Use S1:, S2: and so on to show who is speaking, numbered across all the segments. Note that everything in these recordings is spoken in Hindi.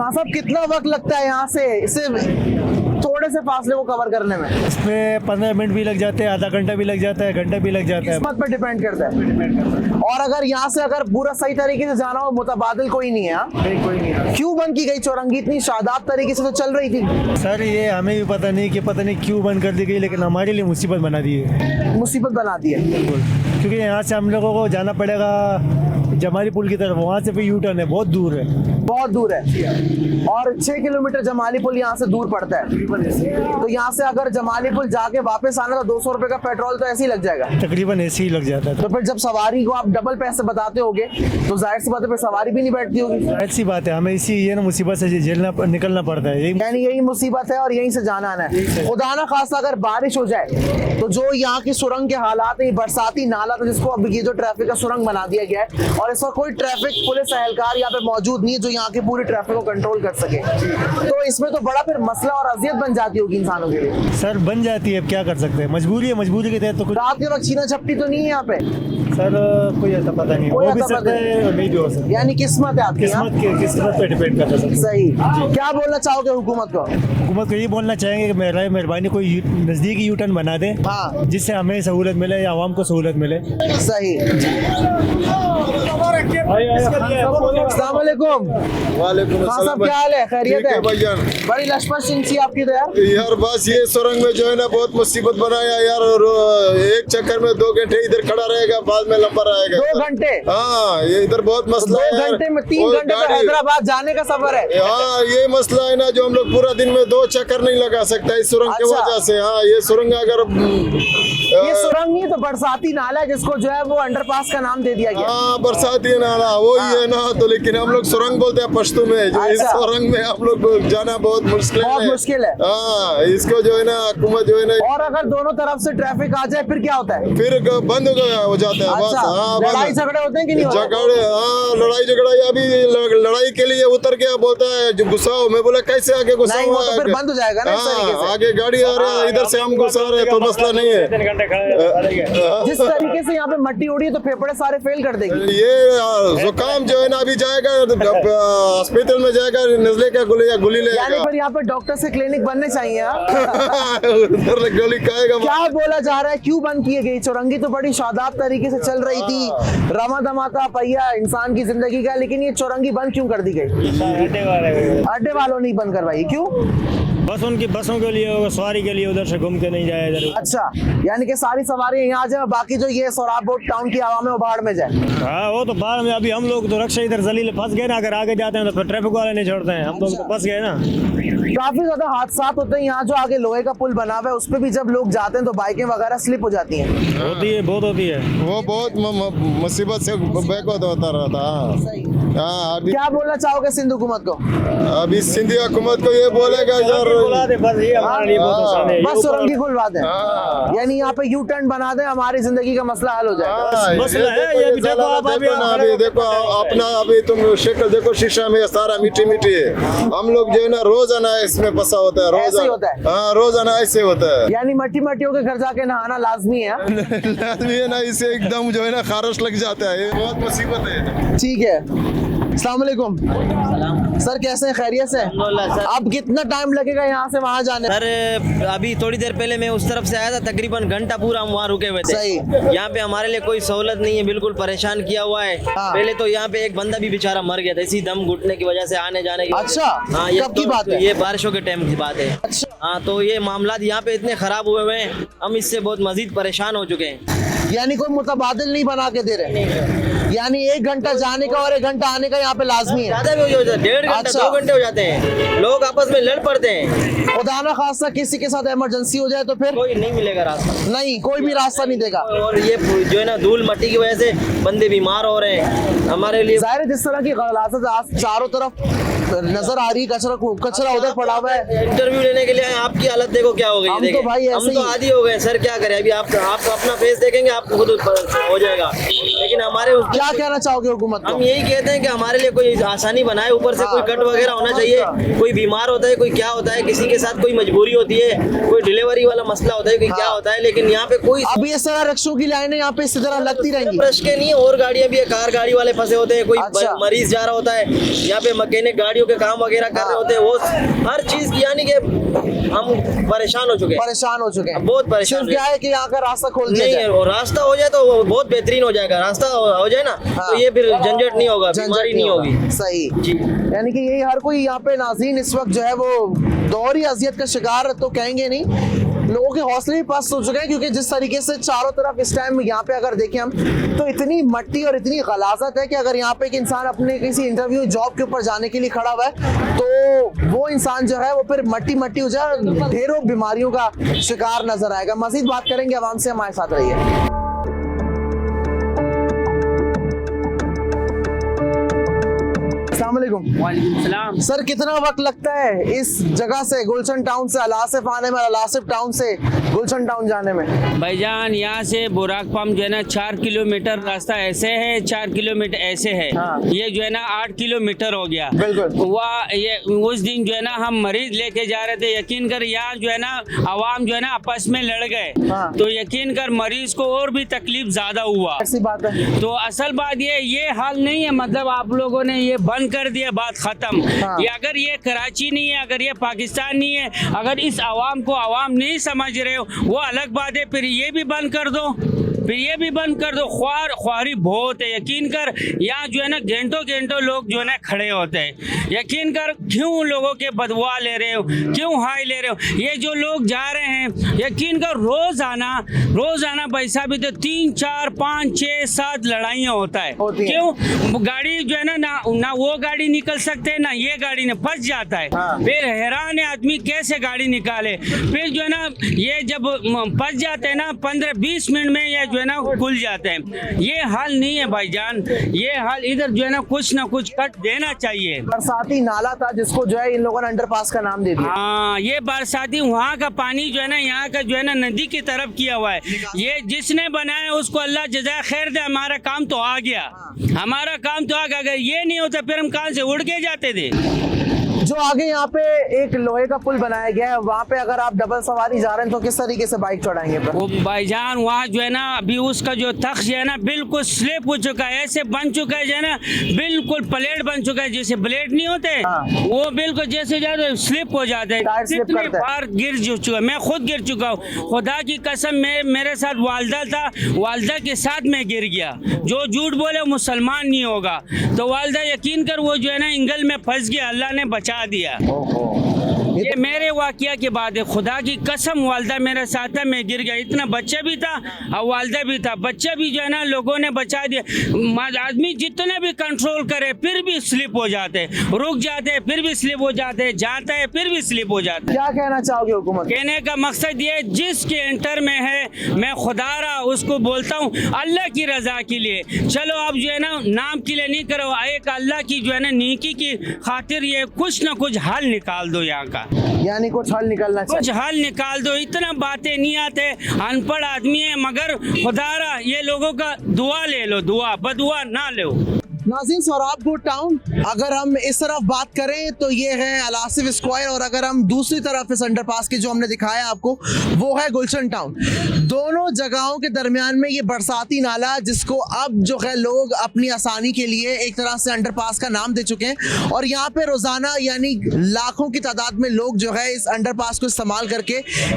S1: हाँ साहब, कितना वक्त लगता है यहाँ से इसे थोड़े से फासले को कवर करने में?
S2: इसमें 15 मिनट भी लग जाते हैं, आधा घंटा भी लग जाता है, घंटा भी लग जाता है।
S1: किस्मत पर डिपेंड करता है। और अगर यहाँ से अगर पूरा सही तरीके से जाना हो, मुतबादिल कोई नहीं है। हाँ?
S2: कोई नहीं है।
S1: क्यों बंद की गई चौरंगी? इतनी शादाब तरीके से तो चल रही थी।
S2: सर ये हमें भी पता नहीं कि पता नहीं क्यों बंद कर दी गई, लेकिन हमारे लिए मुसीबत बना दी है।
S1: मुसीबत बना दी है।
S2: क्योंकि यहाँ से हम लोगों को जाना पड़ेगा जमाली पुल की तरफ, वहाँ से फिर यू टर्न है, बहुत दूर है।
S1: बहुत दूर है और 6 किलोमीटर जमाली पुल यहाँ से दूर पड़ता है। तो यहाँ से अगर जमाली पुल जाके वापस आना तो 200 रुपए का पेट्रोल तो ऐसे ही लग जाएगा।
S2: तकरीबन ऐसे ही लग जाता है।
S1: तो फिर जब सवारी को आप डबल पैसे बताते होगे तो जाहिर सी बात है फिर सवारी भी नहीं बैठती होगी।
S2: ऐसी बात है, हमें इसी ये ना मुसीबत से झेलना निकलना पड़ता है।
S1: यानी यही मुसीबत है और यहीं से जाना आना है। खुदा ना खासा अगर बारिश हो जाए तो जो यहाँ की सुरंग के हालात है, बरसाती नाला, तो जिसको अब ये जो ट्रैफिक का सुरंग बना दिया गया है और इस वक्त कोई ट्रैफिक पुलिस एहलकार यहाँ पे मौजूद नहीं है जो यहाँ की पूरी ट्रैफिक को कंट्रोल कर सके। तो इसमें तो बड़ा फिर मसला और अजियत बन जाती होगी इंसानों के लिए।
S2: सर बन जाती है, अब क्या कर सकते हैं, मजबूरी है, मजबूरी के तहत तो कुछ।
S1: रात के वक्त छीना झपटी तो नहीं है यहाँ पे?
S2: सर कोई ऐसा पता नहीं,
S1: कोई
S2: हो भी
S1: ऐसा
S2: सकता है और नहीं भी हो सकता।
S1: यानी किस्मत है आपकी।
S2: किस्मत पे डिपेंड करता है।
S1: सही। क्या बोलना चाहोगे हुकूमत को?
S2: हुकूमत को ये बोलना चाहेंगे कि मेहरबानी कोई नज़दीकी यू टर्न बना दे,
S1: हाँ,
S2: जिससे हमें सहूलत मिले या आवाम को सहूलत मिले।
S1: सही। अस्सलाम वालेकुम।
S3: वालेकुम
S1: हाँ साहब, क्या हाल है? खैरियत है?
S3: भाईजान,
S1: बड़ी लशपश सिंची आपकी तो यार।
S3: यार बस ये सुरंग में जो है ना बहुत मुसीबत बनाया यार। और एक चक्कर में 2 घंटे इधर खड़ा रहेगा, बाद में लंबा रहेगा।
S1: 2 घंटे?
S3: हाँ, ये इधर बहुत मसला है
S1: 2
S3: यार।
S1: घंटे में 3
S3: और
S1: घंटे तो हैदराबाद जाने का सफर है।
S3: हाँ, ये मसला है ना जो हम लोग पूरा दिन में 2 चक्कर नहीं लगा सकता इस सुरंग की
S1: अच्छा।
S3: वजह से। हाँ, ये सुरंग अगर
S1: ये सुरंग नहीं तो बरसाती नाला है जिसको जो है वो अंडरपास का नाम दे दिया गया।
S3: हाँ, बरसाती नाला वही है ना, तो लेकिन हम लोग सुरंग बोलते हैं पश्तो में। जो इस
S1: अच्छा।
S3: सुरंग में हम लोग जाना बहुत मुश्किल है।
S1: बहुत मुश्किल है।
S3: हाँ, इसको जो है ना हुकूमत जो है ना,
S1: और अगर दोनों तरफ से ट्रैफिक आ जाए फिर क्या होता है?
S3: फिर बंद हो जाता है। बस
S1: अच्छा,
S3: हाँ,
S1: लड़ाई झगड़े होते हैं कि नहीं होते?
S3: झगड़े, हाँ, लड़ाई झगड़ा। अभी लड़ाई के लिए उतर गया, बोलता है जो गुस्सा हो। मैं बोला कैसे आगे गुस्सा
S1: नहीं, वो तो फिर बंद हो जाएगा ना इस तरीके से।
S3: आगे गाड़ी आ रहा है, इधर से हम गुस्सा रहे तो मसला नहीं है।
S1: जिस तरीके से यहाँ पे मट्टी उड़ी है तो फेफड़े सारे फेल कर देगी।
S3: ये जुकाम जो है ना अभी जाएगा हॉस्पिटल में जाएगा, नजले का गोली
S1: यानी
S3: लेगा।
S1: पर यहाँ पे डॉक्टर से क्लिनिक बनने चाहिए। हाँ?
S3: उधर गोली खाएगा।
S1: क्या बोला जा रहा है, क्यों बंद की गई चौरंगी? तो बड़ी शादाब तरीके से चल रही थी, रमा दमा का पहिया इंसान की जिंदगी का, लेकिन ये चौरंगी बंद क्यों कर दी गई? अड्डे वालों ने बंद करवाई, क्यों?
S2: बस उनकी बसों के लिए, सवारी के लिए उधर से घूम के नहीं जाए इधर।
S1: अच्छा, यानी कि सारी सवारी यहाँ आ जाए, बाकी जो ये सोराब बोट टाउन की आवाम है वो बाढ़ में जाए।
S2: हाँ, वो तो बाद में। अभी हम लोग तो रक्षा इधर जलील फंस गए ना, अगर आगे जाते हैं तो फिर ट्रैफिक वाले नहीं छोड़ते हैं, हम लोग तो फंस गए ना।
S1: काफी ज्यादा हादसा होते हैं यहाँ। जो आगे लोहे का पुल बना हुआ है उस पे भी जब लोग जाते हैं तो बाइकें वगैरह स्लिप हो जाती हैं।
S2: होती है, बहुत होती है।
S3: वो बहुत मुसीबत से बैकवर्ड होता रहता है। हाँ, अभी
S1: क्या बोलना चाहोगे सिंध हुकूमत को?
S3: अभी सिंधी हुकूमत को ये बोलेगा यार,
S2: बस ये हमारे लिए बहुत आसान है।
S1: बस सुरंगी खुलवा दें,
S3: हाँ।
S1: यानी यहाँ पे यू टर्न बना दें, हमारी जिंदगी का मसला हल हो जाएगा।
S3: हाँ,
S2: मसला है ये भी। देखो आप अभी
S3: ना, अभी देखो अपना, अभी तुम शक्ल देखो शीशा में, सारा मिट्टी मिट्टी है। हम लोग जो है ना रोजाना इसमें फंसा होता है,
S1: ऐसे ही होता है।
S3: हाँ, रोजाना ऐसे होता है।
S1: यानी मट्टी मट्टियों के घर जाके नहाना लाजमी है।
S3: लाजमी है ना, इससे एकदम जो है ना खारिश लग जाता है। ये बहुत मुसीबत है।
S1: ठीक है। अस्सलाम वालेकुम सर, कैसे हैं? खैरियत से? अब कितना टाइम लगेगा यहाँ से वहाँ जाने?
S4: सर अभी थोड़ी देर पहले मैं उस तरफ से आया था, तकरीबन घंटा पूरा हम वहाँ रुके हुए थे।
S1: सही।
S4: यहाँ पे हमारे लिए कोई सहूलत नहीं है, बिल्कुल परेशान किया हुआ है।
S1: हाँ।
S4: पहले तो यहाँ पे एक बंदा भी बेचारा मर गया था इसी दम घुटने की वजह से, आने जाने की वजह से।
S1: अच्छा,
S4: हाँ, ये
S1: कब की बात है?
S4: ये बारिशों के टाइम की बात है।
S1: अच्छा।
S4: हाँ, तो ये मामला यहाँ पे इतने खराब हुए हुए हैं, हम इससे बहुत मजीद परेशान हो चुके हैं।
S1: यानी कोई मुतबादिल नहीं बना के दे रहे? यानी 1 घंटा जाने का और 1 घंटा आने का यहाँ पे लाजमी है?
S4: ज्यादा भी हो जाता है, 1.5 घंटा
S1: अच्छा।
S4: 2 घंटे हो जाते हैं, लोग आपस में लड़ पड़ते हैं।
S1: खुदा ना खासा किसी के साथ इमरजेंसी हो जाए तो फिर
S4: कोई नहीं मिलेगा रास्ता,
S1: नहीं, कोई भी रास्ता नहीं देगा।
S4: और ये जो है ना धूल मट्टी की वजह से बंदे बीमार हो रहे हैं हमारे लिए।
S1: जाहिर है जिस तरह की गलासत आज चारों तरफ नजर आ रही, कचरा उधर पड़ा हुआ है।
S4: इंटरव्यू लेने के लिए आए, आपकी हालत देखो क्या हो गई।
S1: हम
S4: देखिए,
S1: तो भाई
S4: हम
S1: ऐसे
S4: तो
S1: ही-
S4: आदी हो गए सर, क्या करें। अभी आप अपना फेस देखेंगे, आपको खुद हो जाएगा। लेकिन हमारे
S1: क्या कहना चाहोगे हुकूमत को?
S4: हम यही कहते हैं कि हमारे लिए कोई आसानी बनाए, ऊपर से कोई कट वगैरह होना चाहिए। कोई बीमार होता है, कोई क्या होता है, किसी के साथ कोई मजबूरी होती है, कोई डिलीवरी वाला मसला होता है, कोई क्या होता है, लेकिन यहाँ पे कोई
S1: अब ये सारा रक्षों की लाइनें यहाँ पे इसी तरह लगती रहेंगी।
S4: ब्रश के नहीं, और गाड़ियाँ भी है, कार गाड़ी वाले फंसे होते हैं, कोई
S1: अच्छा।
S4: मरीज जा रहा होता है, यहाँ पे मैकेनिक गाड़ी गाड़ियों के काम वगैरह कर रहे होते हैं, वो हर चीज की, यानी कि हम परेशान हो चुके हैं,
S1: परेशान हो चुके हैं,
S4: बहुत परेशान
S1: सिर्फ क्या है कि यहाँ का रास्ता खोल दिया
S4: नहीं
S1: जाए।
S4: है। और रास्ता हो जाए तो वो बहुत बेहतरीन हो जाएगा, रास्ता हो जाए ना
S1: हाँ।
S4: तो ये फिर झंझट नहीं होगा,
S1: झंझट
S4: बीमारी नहीं होगी।
S1: सही
S4: जी।
S1: यानी कि यही हर कोई यहाँ पे नाज़रीन इस वक्त जो है वो दोहरी अजियत का शिकार तो कहेंगे नहीं, लोगों के हौसले भी पस्त हो चुके हैं, क्योंकि जिस तरीके से चारों तरफ इस टाइम यहाँ पे अगर देखें हम तो इतनी मट्टी और इतनी गलाजत है कि अगर यहाँ पे एक इंसान अपने किसी इंटरव्यू जॉब के ऊपर जाने के लिए खड़ा हुआ है तो वो इंसान जो है वो फिर मट्टी मट्टी हो जाए, ढेरों बीमारियों का शिकार नजर आएगा। मजीद बात करेंगे आवाम से, हमारे साथ रहिए।
S5: वालेकुम सलाम।
S1: सर, कितना वक्त लगता है इस जगह से गुलशन टाउन से अलासिफ आने में, अलासिफ टाउन से गुलशन टाउन जाने में?
S5: भाईजान यहाँ से बुराक पंप जो है ना 4 किलोमीटर रास्ता ऐसे है, 4 किलोमीटर ऐसे है।
S1: हाँ।
S5: ये जो है ना 8 किलोमीटर हो गया।
S1: बिल्कुल।
S5: वह ये उस दिन जो है ना हम मरीज लेके जा रहे थे, यकीन कर यहाँ जो है ना आवाम जो है ना आपस में लड़ गए।
S1: हाँ।
S5: तो यकीन कर मरीज को और भी तकलीफ ज्यादा हुआ।
S1: ऐसी बात है।
S5: तो असल बात ये हाल नहीं है, मतलब आप लोगों ने ये बंद कर दिया, बात खत्म।
S1: हाँ।
S5: ये अगर ये कराची नहीं है, अगर ये पाकिस्तान नहीं है, अगर इस आवाम को आवाम नहीं समझ रहे हो वो अलग बात है, फिर ये भी बंद कर दो, फिर ये भी बंद कर दो। ख्वारी बहुत है, यकीन कर यहाँ जो है ना घंटों घंटों लोग जो है ना खड़े होते हैं। यकीन कर क्यों लोगों के बदवा ले रहे हो, क्यों हाई ले रहे हो? ये जो लोग जा रहे हैं, यकीन कर रोजाना भाई साहब तो 3, 4, 5, 6, 7 लड़ाइयाँ होता है। क्यों? गाड़ी जो है ना वो गाड़ी निकल सकते हैं ना ये गाड़ी ने फंस जाता है।
S1: हाँ।
S5: फिर हैरान है आदमी कैसे गाड़ी निकाले। फिर जो है ना ये जब फंस जाते हैं ना 15-20 मिनट में ये जो है ना खुल जाते हैं। ये हाल नहीं है भाईजान, ये हाल इधर जो है ना कुछ कट देना चाहिए।
S1: बरसाती नाला था जिसको जो है इन लोगों ने अंडरपास का नाम दे दिया।
S5: हाँ, ये बरसाती वहाँ का पानी जो है ना यहाँ का जो है ना नदी की तरफ किया हुआ है। ये जिसने बनाया उसको अल्लाह जज़ा खैर दे, हमारा काम तो आ गया, हमारा काम तो आ गया। अगर ये नहीं होता फिर हम कहाँ से उड़ के जाते थे।
S1: जो आगे यहाँ पे एक लोहे का पुल बनाया गया है, वहाँ पे अगर आप डबल सवारी जा रहे हैं तो किस तरीके से बाइक चढ़ाएंगे?
S5: वो भाईजान वहाँ जो है ना अभी उसका जो तख्त जो है ना बिल्कुल स्लिप हो चुका है, ऐसे बन चुका है जो है ना बिल्कुल प्लेट बन चुका है, जैसे ब्लेड नहीं होते।
S1: हाँ।
S5: वो बिल्कुल जैसे जाते स्लिप हो जाते हैं।
S1: टायर स्लिप
S5: कितने
S1: करता है।
S5: बार गिर चुका, मैं खुद गिर चुका हूँ। खुदा की कसम मेरे साथ वालदा था, वालदा के साथ मैं गिर गया। जो झूठ बोले मुसलमान नहीं होगा। तो वालदा यकीन कर वो जो है ना इंगल में फंस गया, अल्लाह ने बचा दिया। ये मेरे वाकया के बाद है, खुदा की कसम वालदा मेरे साथ था, मैं गिर गया। इतना बच्चा भी था और वालदा भी था, बच्चा भी जो है ना लोगों ने बचा दिया। आदमी जितने भी कंट्रोल करे फिर भी स्लिप हो जाते, रुक जाते फिर भी स्लिप हो जाते, जाता है फिर भी स्लिप हो जाता है।
S1: क्या कहना चाहोगे हुकूमत?
S5: कहने का मकसद ये जिसके एंटर में है मैं खुदारा उसको बोलता हूँ अल्लाह की रजा के लिए चलो। आप जो है ना नाम के लिए नहीं करो, एक अल्लाह की जो है ना नेकी की खातिर ये कुछ ना कुछ हल निकाल दो यहाँ का,
S1: यानी कुछ हल निकलना
S5: कुछ
S1: चाहिए।
S5: हल निकाल दो। इतना बातें नहीं आते, अनपढ़ आदमी है, मगर खुदारा ये लोगों का दुआ ले लो, दुआ बदुआ ना लो।
S1: नाज़रीन, सोराबकोट टाउन अगर हम इस तरफ बात करें तो ये है अलासिफ स्क्वायर, और अगर हम दूसरी तरफ इस अंडरपास की जो हमने दिखाया आपको वो है गुलशन टाउन। दोनों जगहों के दरमियान में ये बरसाती नाला, जिसको अब जो है लोग अपनी आसानी के लिए एक तरह से अंडरपास का नाम दे चुके हैं, और यहाँ पे रोजाना यानी लाखों की तादाद में लोग जो है इस अंडरपास को इस्तेमाल करके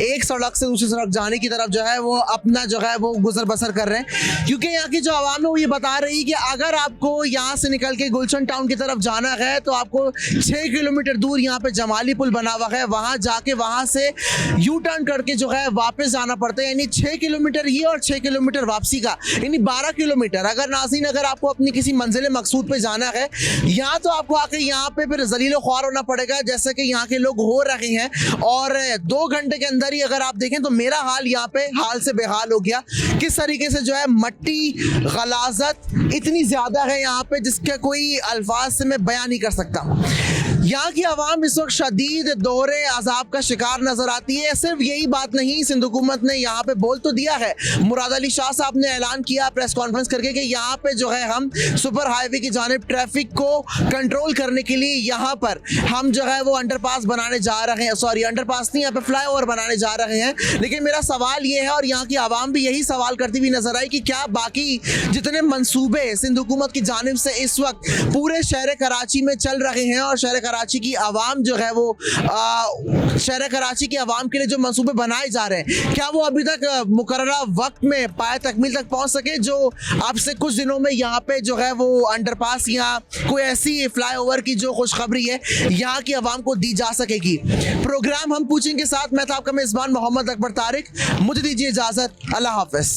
S1: एक सड़क से दूसरी सड़क जाने की तरफ जो है वो अपना जो है वो गुजर बसर कर रहे हैं। क्योंकि यहाँ की जो आवाम है वो ये बता रही है कि अगर आपको यहाँ से निकल के गुलशन टाउन की तरफ जाना है तो आपको 6 किलोमीटर दूर यहाँ पे जमाली पुल बना हुआ है, वहाँ जाके वहाँ से यू टर्न करके जो है वापस जाना पड़ता है। यानी 6 किलोमीटर ये और 6 किलोमीटर वापसी का, यानी 12 किलोमीटर। अगर नाज़रीन अगर आपको अपनी किसी मंजिल मकसूद पे जाना है, यहाँ तो आपको आके यहाँ पे फिर जलीलो ख्वार होना पड़ेगा, जैसे कि यहाँ के लोग हो रहे हैं। और 2 घंटे के अंदर ही अगर आप देखें तो मेरा हाल यहाँ पे हाल से बेहाल हो गया। किस तरीके से जो है मट्टी गलाजत इतनी ज़्यादा है यहाँ पे जिसका कोई अल्फाज से मैं बयान नहीं कर सकता। यहाँ की आवाम इस वक्त शदीद दोहरे अजाब का शिकार नजर आती है। सिर्फ यही बात नहीं, सिंध हुकूमत ने यहाँ पे बोल तो दिया है, मुराद अली शाह साहब ने ऐलान किया प्रेस कॉन्फ्रेंस करके कि यहाँ पे जो है हम सुपर हाईवे की जानिब ट्रैफिक को कंट्रोल करने के लिए यहाँ पर हम जो है वो अंडरपास बनाने जा रहे हैं, सॉरी अंडरपास नहीं, यहाँ पे फ्लाईओवर बनाने जा रहे हैं। लेकिन मेरा सवाल ये है और यहाँ की आवाम भी यही सवाल करती हुई नजर आई कि क्या बाकी जितने मंसूबे सिंध हुकूमत की जानिब से इस वक्त पूरे शहर कराची में चल रहे हैं और शहर कराची की आवाम जो है वो शहर कराची की आवाम के लिए जो मंसूबे बनाए जा रहे हैं, क्या वो अभी तक मुकर्ररा वक्त में पाए तकमील तक पहुंच सके, जो अब से कुछ दिनों में यहाँ पे जो है वो अंडरपास या कोई ऐसी फ्लाईओवर की जो खुशखबरी है यहाँ की आवाम को दी जा सकेगी। प्रोग्राम हम पूछेंगे साथ, मैं था आपका मेजबान मोहम्मद अकबर तारिक, मुझे दीजिए इजाजत, अल्लाह हाफिज।